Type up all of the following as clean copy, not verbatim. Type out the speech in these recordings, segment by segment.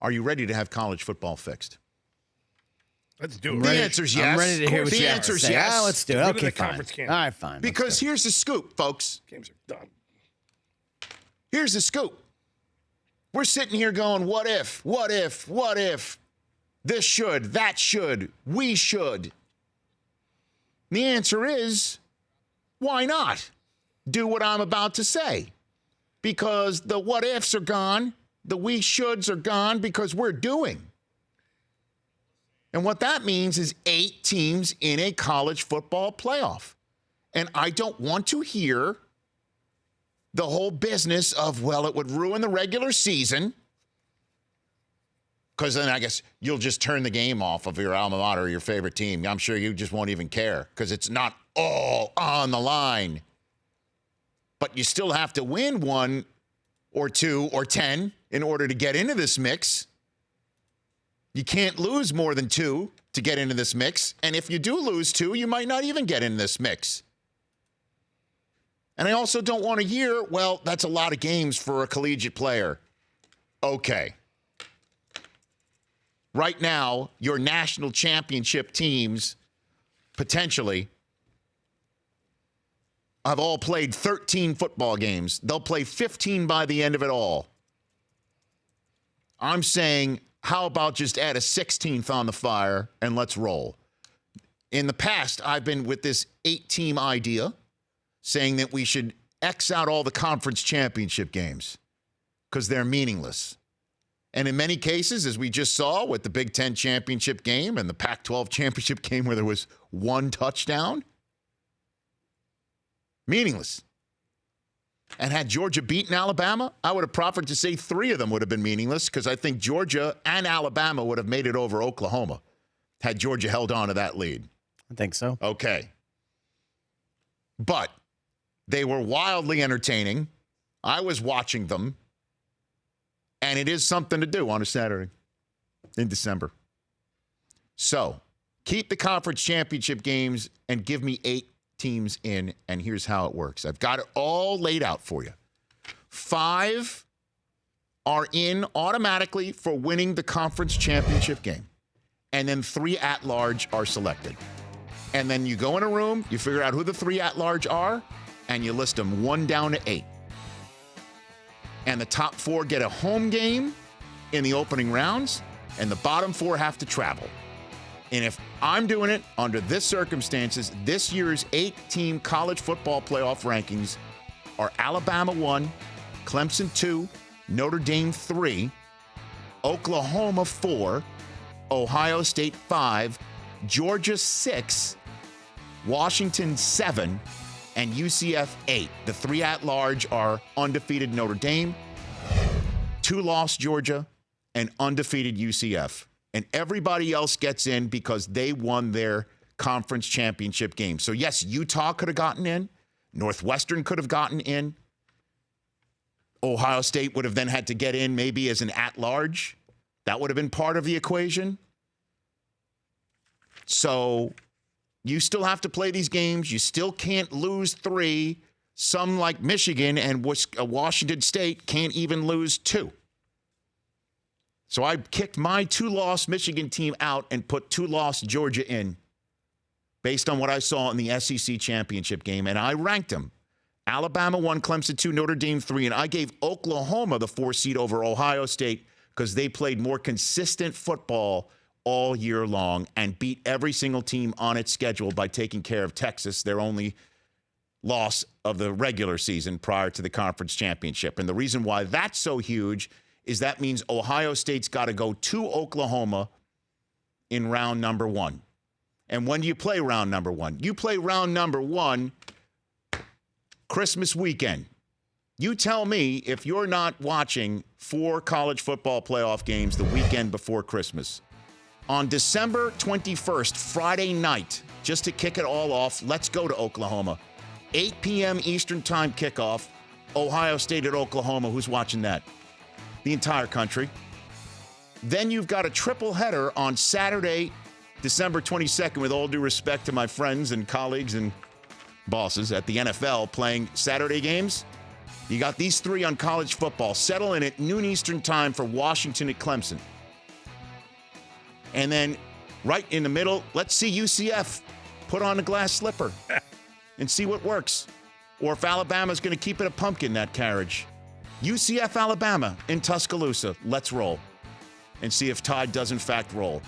Are you ready to have college football fixed? Let's do it. The answer's yes. I'm ready to hear what you have to say. Yes. Let's do it. Give it Okay, the fine. conference camp. All right, fine. Because here's the scoop, folks. Games are done. Here's the scoop. We're sitting here going, what if, what if, what if? This should, that should, we should. The answer is, why not do what I'm about to say? Because the what ifs are gone, the we shoulds are gone because we're doing. And what that means is 8 teams in a college football playoff. And I don't want to hear the whole business of, well, it would ruin the regular season. Because then I guess you'll just turn the game off of your alma mater or your favorite team. I'm sure you just won't even care because it's not all on the line. But you still have to win 1 or 2 or 10 in order to get into this mix. You can't lose more than 2 to get into this mix. And if you do lose 2, you might not even get in this mix. And I also don't want to hear, well, that's a lot of games for a collegiate player. Okay. Right now, your national championship teams, potentially, have all played 13 football games. They'll play 15 by the end of it all. I'm saying, how about just add a 16th on the fire and let's roll? In the past, I've been with this 8-team idea, saying that we should X out all the conference championship games because they're meaningless. And in many cases, as we just saw with the Big Ten championship game and the Pac-12 championship game where there was 1 touchdown, meaningless. And had Georgia beaten Alabama, I would have proffered to say 3 of them would have been meaningless because I think Georgia and Alabama would have made it over Oklahoma had Georgia held on to that lead. I think so. Okay. But they were wildly entertaining. I was watching them. And it is something to do on a Saturday in December. So keep the conference championship games and give me 8 teams in, and here's how it works. I've got it all laid out for you. 5 are in automatically for winning the conference championship game. And then 3 at-large are selected. And then you go in a room, you figure out who the 3 at-large are, and you list them 1 down to 8. And the top 4 get a home game in the opening rounds, and the bottom 4 have to travel. And if I'm doing it under this circumstances, this year's 8-team college football playoff rankings are Alabama 1, Clemson 2, Notre Dame 3, Oklahoma 4, Ohio State 5, Georgia 6, Washington 7, and UCF 8. The 3 at-large are undefeated Notre Dame, 2-loss Georgia, and undefeated UCF. And everybody else gets in because they won their conference championship game. So, yes, Utah could have gotten in. Northwestern could have gotten in. Ohio State would have then had to get in maybe as an at-large. That would have been part of the equation. So you still have to play these games. You still can't lose 3. Some, like Michigan and Washington State, can't even lose 2. So I kicked my 2-loss Michigan team out and put 2-loss Georgia in based on what I saw in the SEC championship game, and I ranked them. Alabama 1, Clemson 2, Notre Dame 3, and I gave Oklahoma the 4 seed over Ohio State because they played more consistent football all year long and beat every single team on its schedule by taking care of Texas, their only loss of the regular season prior to the conference championship. And the reason why that's so huge is that means Ohio State's got to go to Oklahoma in round number 1. And when do you play round number 1? You play round number 1 Christmas weekend. You tell me if you're not watching 4 college football playoff games the weekend before Christmas. On December 21st, Friday night, just to kick it all off, let's go to Oklahoma. 8 p.m. Eastern time kickoff, Ohio State at Oklahoma. Who's watching that? The entire country. Then you've got a triple header on Saturday, December 22nd, with all due respect to my friends and colleagues and bosses at the NFL playing Saturday games. You got these three on college football. Settle in at noon Eastern time for Washington at Clemson. And then right in the middle, let's see UCF put on a glass slipper and see what works. Or if Alabama's going to keep it a pumpkin, that carriage. UCF, Alabama in Tuscaloosa. Let's roll and see if Tide does in fact roll.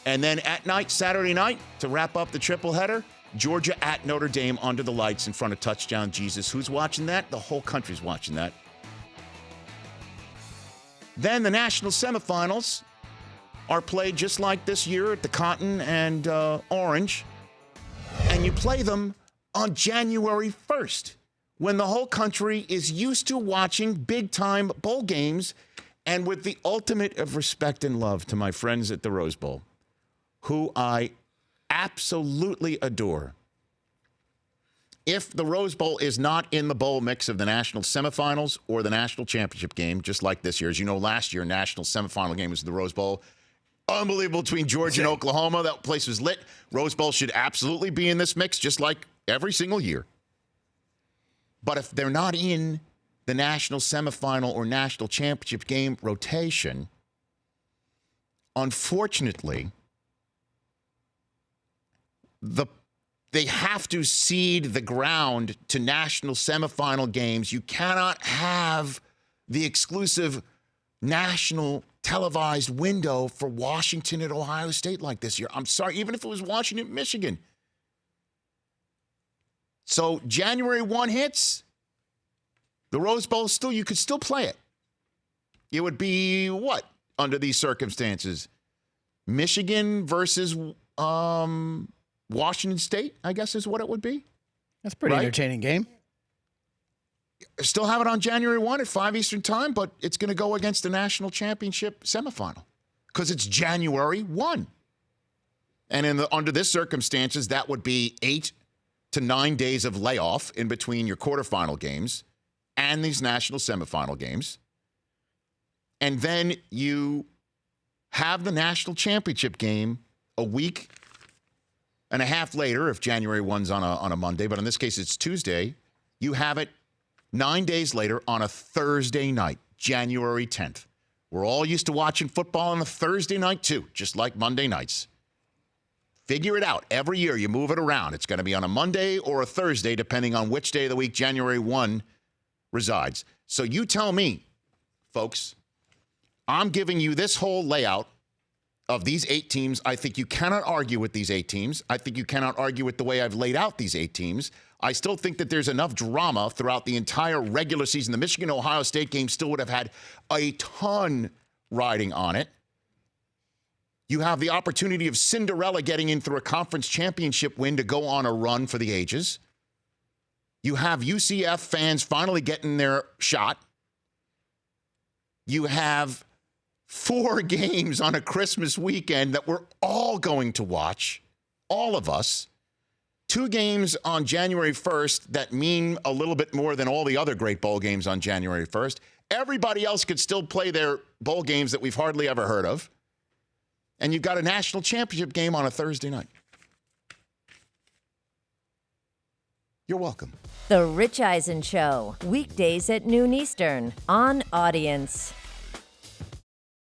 And then at night, Saturday night, to wrap up the triple header, Georgia at Notre Dame under the lights in front of Touchdown Jesus. Who's watching that? The whole country's watching that. Then the national semifinals are played just like this year at the Cotton and Orange. And you play them on January 1st, when the whole country is used to watching big-time bowl games, and with the ultimate of respect and love to my friends at the Rose Bowl, who I absolutely adore. If the Rose Bowl is not in the bowl mix of the national semifinals or the national championship game, just like this year, as you know, last year, national semifinal game was the Rose Bowl. Unbelievable between Georgia and Oklahoma. That place was lit. Rose Bowl should absolutely be in this mix, just like every single year. But if they're not in the national semifinal or national championship game rotation, unfortunately, they have to seed the ground to national semifinal games. You cannot have the exclusive national televised window for Washington at Ohio State like this year. I'm sorry, even if it was Washington, Michigan. So January 1 hits, the Rose Bowl you could still play it. It would be what under these circumstances? Michigan versus Washington State, I guess is what it would be. That's a pretty right? entertaining game. Still have it on January 1 at 5 Eastern time, but it's going to go against the national championship semifinal because it's January 1. And under this circumstances, that would be 8 to 9 days of layoff in between your quarterfinal games and these national semifinal games. And then you have the national championship game a week and a half later, if January 1's on a Monday, but in this case it's Tuesday. You have it 9 days later on a Thursday night, January 10th. We're all used to watching football on a Thursday night too, just like Monday nights. Figure it out. Every year you move it around. It's going to be on a Monday or a Thursday, depending on which day of the week January 1 resides. So you tell me, folks, I'm giving you this whole layout of these 8 teams. I think you cannot argue with these 8 teams. I think you cannot argue with the way I've laid out these 8 teams. I still think that there's enough drama throughout the entire regular season. The Michigan-Ohio State game still would have had a ton riding on it. You have the opportunity of Cinderella getting in through a conference championship win to go on a run for the ages. You have UCF fans finally getting their shot. You have 4 games on a Christmas weekend that we're all going to watch, all of us. 2 games on January 1st that mean a little bit more than all the other great bowl games on January 1st. Everybody else could still play their bowl games that we've hardly ever heard of. And you've got a national championship game on a Thursday night. You're welcome. The Rich Eisen Show, weekdays at noon Eastern on Audience.